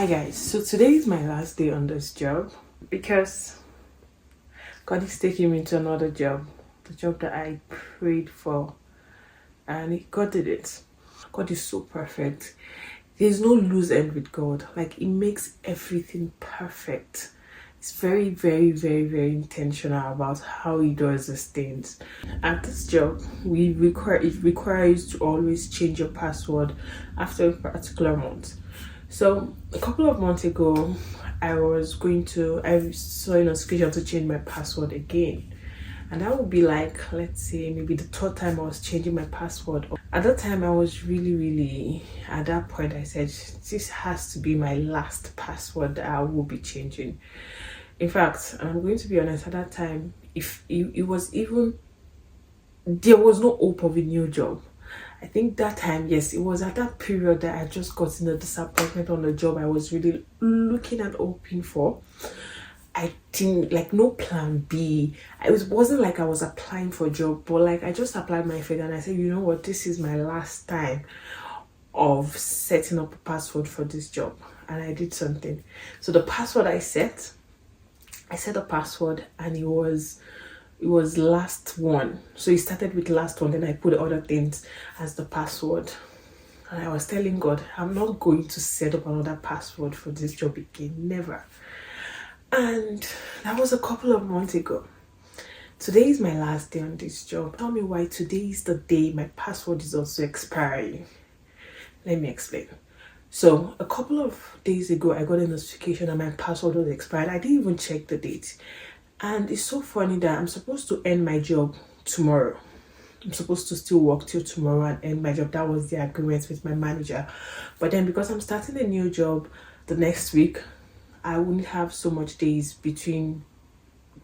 Hi guys, so today is my last day on this job because God is taking me to another job, the job that I prayed for, and God did it. God is so perfect. There's no loose end with God. Like, He makes everything perfect. It's very, very, very, very intentional about how He does these things. At this job, it requires to always change your password after a particular month. So a couple of months ago, I saw a notification to change my password again. And that would be like, let's say, maybe the third time I was changing my password. At that time, I was really, at that point, I said, this has to be my last password that I will be changing. In fact, I'm going to be honest, at that time, if it was even, there was no hope of a new job. I think that time, yes, it was at that period that I just got in a disappointment on the job I was really looking and hoping for. I didn't, like, no plan B. It wasn't like I was applying for a job, but like I just applied my faith and I said, you know what, this is my last time of setting up a password for this job. And I did something. So the password I set a password and it was last one. So it started with last one, then I put other things as the password. And I was telling God, I'm not going to set up another password for this job again, never. And that was a couple of months ago. Today is my last day on this job. Tell me why today is the day my password is also expiring. Let me explain. So a couple of days ago, I got a notification that my password was expired. I didn't even check the date. And it's so funny that I'm supposed to end my job tomorrow. I'm supposed to still work till tomorrow and end my job. That was the agreement with my manager. But then because I'm starting a new job the next week, I wouldn't have so much days between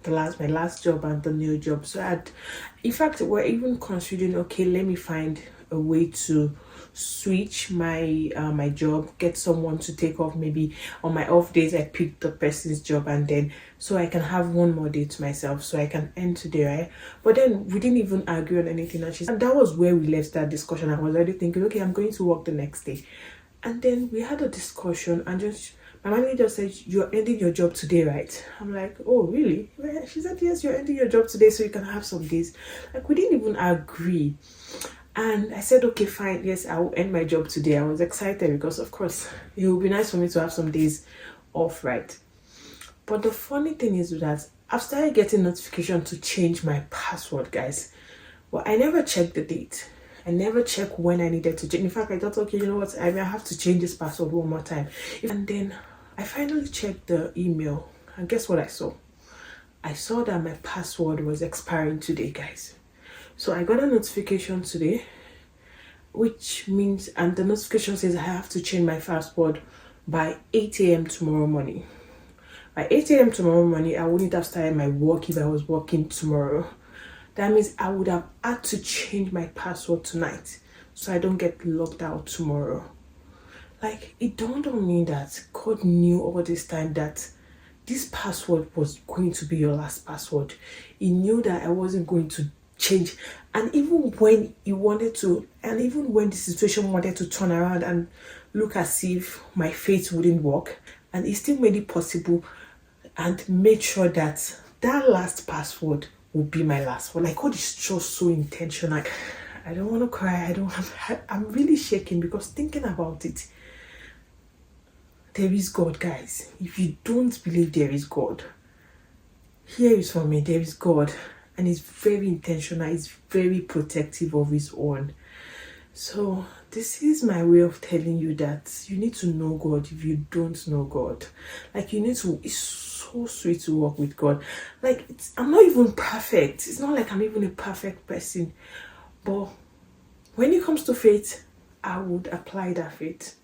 my last job and the new job. So in fact, we're even considering, okay, let me find a way to switch my my job, get someone to take off. Maybe on my off days I pick the person's job, and then so I can have one more day to myself, so I can end today, right? But then we didn't even argue on anything, and that was where we left that discussion. I was already thinking, okay, I'm going to work the next day. And then we had a discussion and just my manager just said, you're ending your job today, right? I'm like, oh, really? She said, yes, you're ending your job today so you can have some days. Like, we didn't even agree. And I said, okay, fine. Yes, I will end my job today. I was excited because, of course, it would be nice for me to have some days off, right? But the funny thing is that I've started getting notification to change my password, guys. But I never checked the date. I never checked when I needed to change. In fact, I thought, okay, you know what? I may have to change this password one more time. And then I finally checked the email. And guess what I saw? I saw that my password was expiring today, guys. So I got a notification today, which means, and the notification says I have to change my password by 8 a.m. tomorrow morning. By 8 a.m. tomorrow morning, I wouldn't have started my work if I was working tomorrow. That means I would have had to change my password tonight so I don't get locked out tomorrow. Like, it dawned on me that God knew all this time that this password was going to be your last password. He knew that I wasn't going to change. And even when he wanted to, and even when the situation wanted to turn around and look as if my faith wouldn't work, and he still made it possible and made sure that that last password would be my last one. Like, God is just so intentional. I don't want to cry. I'm really shaking because thinking about it, there is God, guys. If you don't believe there is God, here is for me. There is God, and He's very intentional. He's very protective of His own. So this is my way of telling you that you need to know God if you don't know God. Like, you need to. It's so sweet to work with God. Like, I'm not even perfect. It's not like I'm even a perfect person. But when it comes to faith, I would apply that faith.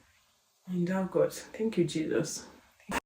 And oh God, thank you, Jesus.